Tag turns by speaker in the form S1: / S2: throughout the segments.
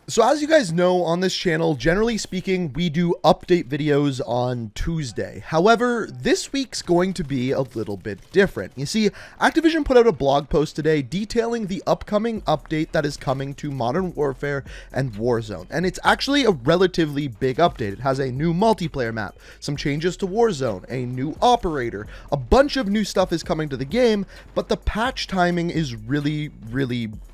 S1: So as you guys know, on this channel, generally speaking, we do update videos on Tuesday. However, this week's going to be a little bit different. You see, Activision put out a blog post today detailing the upcoming update that is coming to Modern Warfare and Warzone. And it's actually a relatively big update. It has a new multiplayer map, some changes to Warzone, a new operator, a bunch of new stuff is coming to the game, but the patch timing is really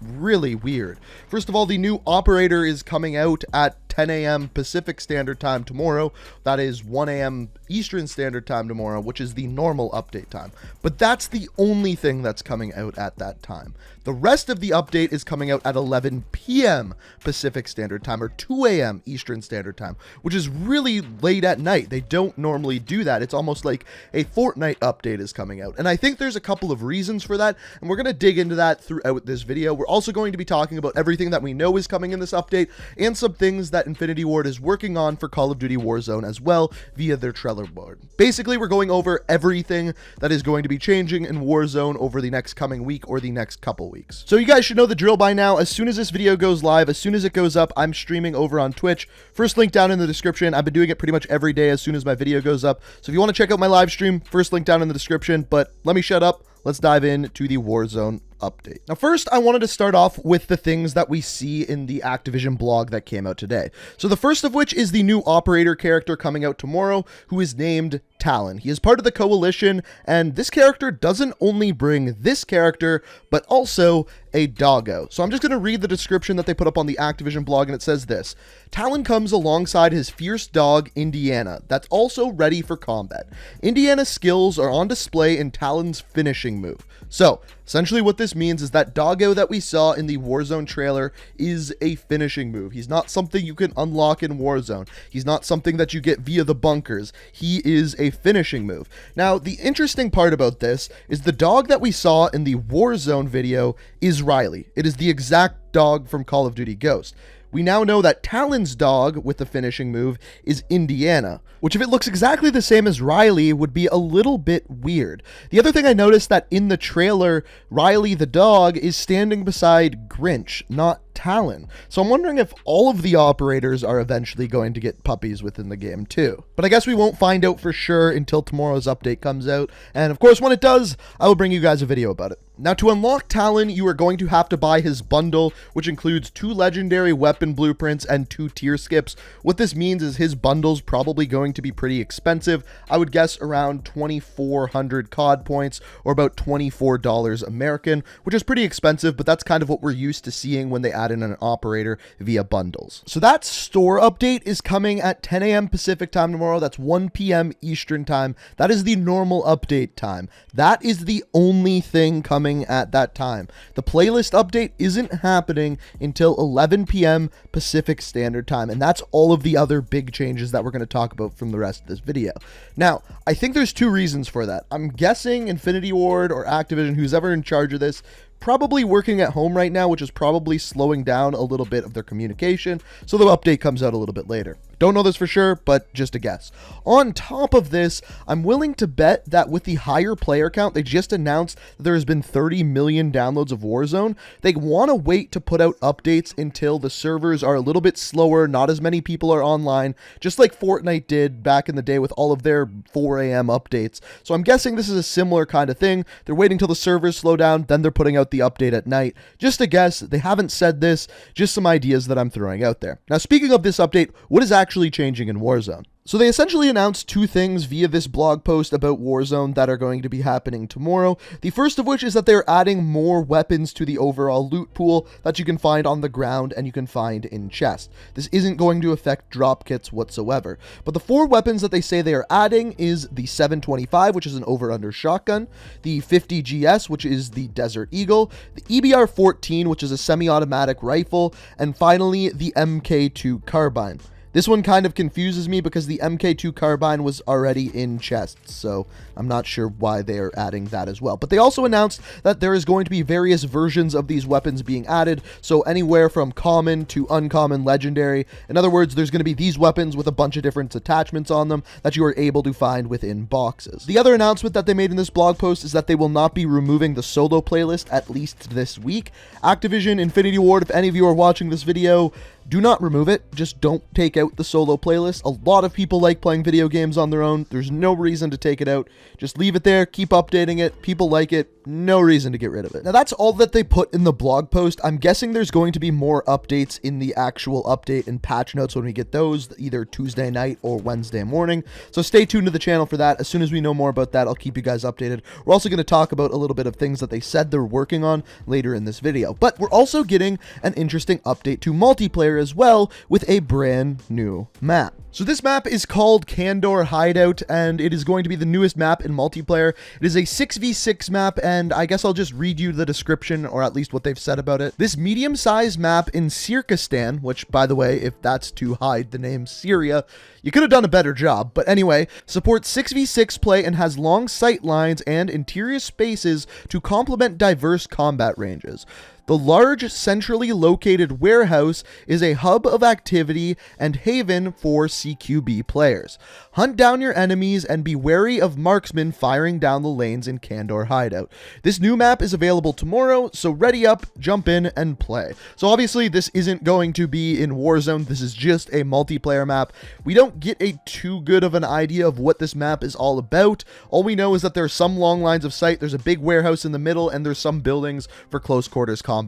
S1: weird. First of all, the new operator is coming out at 10 a.m. Pacific Standard Time tomorrow. That is 1 a.m. Eastern Standard Time tomorrow, which is the normal update time. But that's the only thing that's coming out at that time. The rest of the update is coming out at 11 p.m. Pacific Standard Time, or 2 a.m. Eastern Standard Time, which is really late at night. They don't normally do that. It's almost like a Fortnite update is coming out. And I think there's a couple of reasons for that, and we're going to dig into that throughout this video. We're also going to be talking about everything that we know is coming in this update, and some things that Infinity Ward is working on for Call of Duty Warzone as well via their trailer board. Basically, we're going over everything that is going to be changing in Warzone over the next coming week or the next couple weeks. So you guys should know the drill by now. As soon as this video goes live, as soon as it goes up, I'm streaming over on Twitch. First link down in the description. I've been doing it pretty much every day as soon as my video goes up. So if you want to check out my live stream, first link down in the description. But let me shut up. Let's dive into the Warzone update. Now, first, I wanted to start off with the things that we see in the Activision blog that came out today. So the first of which is the new operator character coming out tomorrow, who is named Talon. He is part of the coalition, and this character doesn't only bring this character, but also a doggo. So I'm just going to read the description that they put up on the Activision blog, and it says this: Talon comes alongside his fierce dog, Indiana, that's also ready for combat. Indiana's skills are on display in Talon's finishing move. So, essentially what this means is that doggo that we saw in the Warzone trailer is a finishing move. He's not something you can unlock in Warzone. He's not something that you get via the bunkers. He is a finishing move. Now, the interesting part about this is the dog that we saw in the Warzone video is Riley. It is the exact dog from Call of Duty Ghost. We now know that Talon's dog with the finishing move is Indiana, which if it looks exactly the same as Riley would be a little bit weird. The other thing I noticed that in the trailer, Riley the dog is standing beside Grinch, not Talon. So I'm wondering if all of the operators are eventually going to get puppies within the game too. But I guess we won't find out for sure until tomorrow's update comes out. And of course, when it does, I will bring you guys a video about it. Now, to unlock Talon, you are going to have to buy his bundle, which includes 2 legendary weapon blueprints and 2 tier skips. What this means is his bundle's probably going to be pretty expensive. I would guess around 2,400 COD points, or about $24 American, which is pretty expensive, but that's kind of what we're used to seeing when they add in an operator via bundles. So that store update is coming at 10 a.m. Pacific time tomorrow. That's 1 p.m. Eastern time. That is the normal update time. That is the only thing coming at that time. The playlist update isn't happening until 11 p.m. Pacific Standard Time, and that's all of the other big changes that we're going to talk about from the rest of this video. Now, I think there's 2 reasons for that. I'm guessing Infinity Ward or Activision, who's ever in charge of this, probably working at home right now, which is probably slowing down a little bit of their communication, so the update comes out a little bit later. Don't know this for sure, but just a guess. On top of this, I'm willing to bet that with the higher player count, they just announced that there has been 30 million downloads of Warzone. They want to wait to put out updates until the servers are a little bit slower, not as many people are online, just like Fortnite did back in the day with all of their 4 a.m. updates. So I'm guessing this is a similar kind of thing. They're waiting till the servers slow down, then they're putting out the update at night. Just a guess. They haven't said this, just some ideas that I'm throwing out there. Now, speaking of this update, what is actually changing in Warzone? So they essentially announced 2 things via this blog post about Warzone that are going to be happening tomorrow. The first of which is that they're adding more weapons to the overall loot pool that you can find on the ground and you can find in chests. This isn't going to affect drop kits whatsoever. But the 4 weapons that they say they are adding is the 725, which is an over-under shotgun, the 50 GS, which is the Desert Eagle, the EBR-14, which is a semi-automatic rifle, and finally the MK2 carbine. This one kind of confuses me because the MK2 carbine was already in chests, so I'm not sure why they are adding that as well. But they also announced that there is going to be various versions of these weapons being added, so anywhere from common to uncommon legendary. In other words, there's going to be these weapons with a bunch of different attachments on them that you are able to find within boxes. The other announcement that they made in this blog post is that they will not be removing the solo playlist, at least this week. Activision, Infinity Ward, if any of you are watching this video, do not remove it. Just don't take out the solo playlist. A lot of people like playing video games on their own. There's no reason to take it out. Just leave it there. Keep updating it. People like it. No reason to get rid of it. Now, that's all that they put in the blog post. I'm guessing there's going to be more updates in the actual update and patch notes when we get those, either Tuesday night or Wednesday morning. So stay tuned to the channel for that. As soon as we know more about that, I'll keep you guys updated. We're also going to talk about a little bit of things that they said they're working on later in this video. But we're also getting an interesting update to multiplayer as well, with a brand new map. So this map is called Candor Hideout, and it is going to be the newest map in multiplayer. It is a 6v6 map, and I guess I'll just read you the description, or at least what they've said about it. This medium-sized map in Syrkistan, which, by the way, if that's to hide the name Syria, you could have done a better job. But anyway, supports 6v6 play and has long sight lines and interior spaces to complement diverse combat ranges. The large, centrally located warehouse is a hub of activity and haven for CQB players. Hunt down your enemies and be wary of marksmen firing down the lanes in Candor Hideout. This new map is available tomorrow, so ready up, jump in, and play. So obviously, this isn't going to be in Warzone. This is just a multiplayer map. We don't get a too good of an idea of what this map is all about. All we know is that there are some long lines of sight, there's a big warehouse in the middle, and there's some buildings for close quarters combat.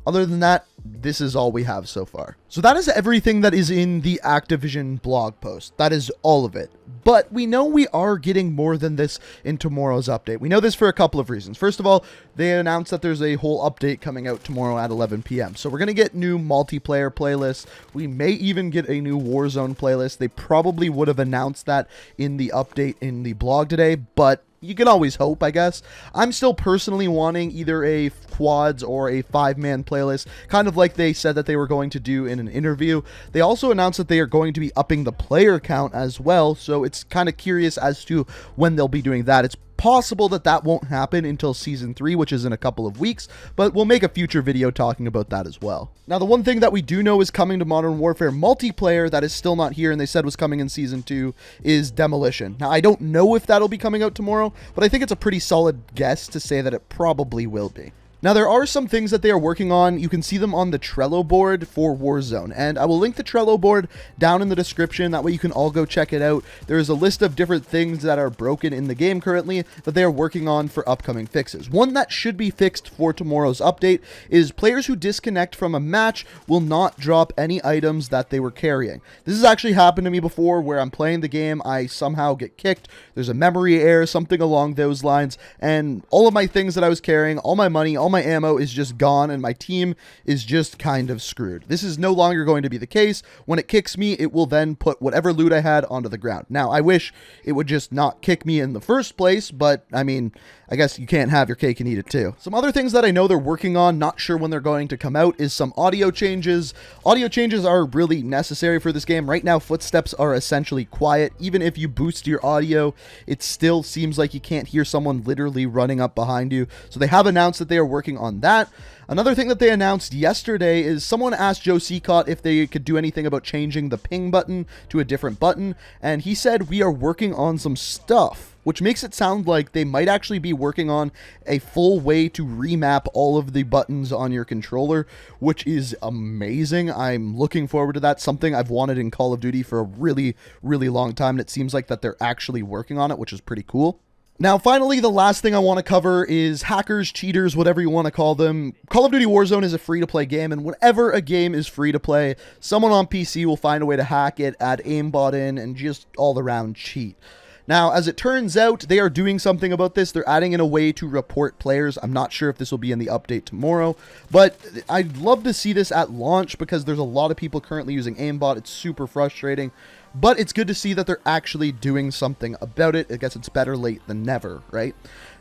S1: Other than that, this is all we have so far. So that is everything that is in the Activision blog post. That is all of it. But we know we are getting more than this in tomorrow's update. We know this for a couple of reasons. First of all, they announced that there's a whole update coming out tomorrow at 11 p.m. So we're going to get new multiplayer playlists. We may even get a new Warzone playlist. They probably would have announced that in the update in the blog today, but you can always hope, I guess. I'm still personally wanting either a quads or a 5-man playlist, kind of like they said that they were going to do in an interview. They also announced that they are going to be upping the player count as well, so it's kind of curious as to when they'll be doing that. It's possible that that won't happen until Season 3, which is in a couple of weeks, but we'll make a future video talking about that as well. Now, the one thing that we do know is coming to Modern Warfare multiplayer that is still not here, and they said was coming in Season 2, is Demolition. Now, I don't know if that'll be coming out tomorrow, but I think it's a pretty solid guess to say that it probably will be. Now, there are some things that they are working on. You can see them on the Trello board for Warzone, and I will link the Trello board down in the description. That way you can all go check it out. There is a list of different things that are broken in the game currently that they are working on for upcoming fixes. One that should be fixed for tomorrow's update is players who disconnect from a match will not drop any items that they were carrying. This has actually happened to me before, where I'm playing the game, I somehow get kicked, there's a memory error, something along those lines, and all of my things that I was carrying, all my money, all my ammo is just gone, and my team is just kind of screwed. This is no longer going to be the case. When it kicks me, it will then put whatever loot I had onto the ground. Now, I wish it would just not kick me in the first place, but I mean, I guess you can't have your cake and eat it too. Some other things that I know they're working on, not sure when they're going to come out, is some audio changes. Audio changes are really necessary for this game. Right now, footsteps are essentially quiet. Even if you boost your audio, it still seems like you can't hear someone literally running up behind you. So they have announced that they are working on that. Another thing that they announced yesterday is someone asked Joe Secott if they could do anything about changing the ping button to a different button, and he said, "We are working on some stuff," which makes it sound like they might actually be working on a full way to remap all of the buttons on your controller, which is amazing. I'm looking forward to that. Something I've wanted in Call of Duty for a really, really long time, and it seems like that they're actually working on it, which is pretty cool. Now, finally, the last thing I want to cover is hackers, cheaters, whatever you want to call them. Call of Duty Warzone is a free-to-play game, and whenever a game is free-to-play, someone on PC will find a way to hack it, add aimbot in, and just all-around cheat. Now, as it turns out, they are doing something about this. They're adding in a way to report players. I'm not sure if this will be in the update tomorrow, but I'd love to see this at launch because there's a lot of people currently using aimbot. It's super frustrating. But it's good to see that they're actually doing something about it. I guess it's better late than never, right?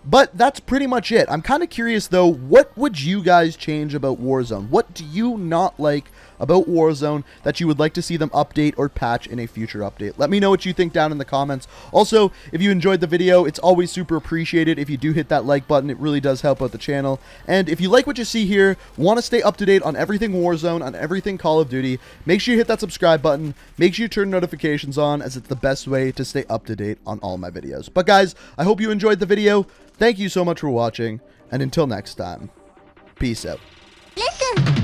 S1: But that's pretty much it. I'm kind of curious, though, what would you guys change about Warzone? What do you not like about Warzone that you would like to see them update or patch in a future update? Let me know what you think down in the comments. Also, if you enjoyed the video, it's always super appreciated if you do hit that like button. It really does help out the channel. And if you like what you see here, want to stay up to date on everything Warzone, on everything Call of Duty, make sure you hit that subscribe button. Make sure you turn notifications on, as it's the best way to stay up to date on all my videos. But guys, I hope you enjoyed the video. Thank you so much for watching, and until next time, peace out.
S2: Listen.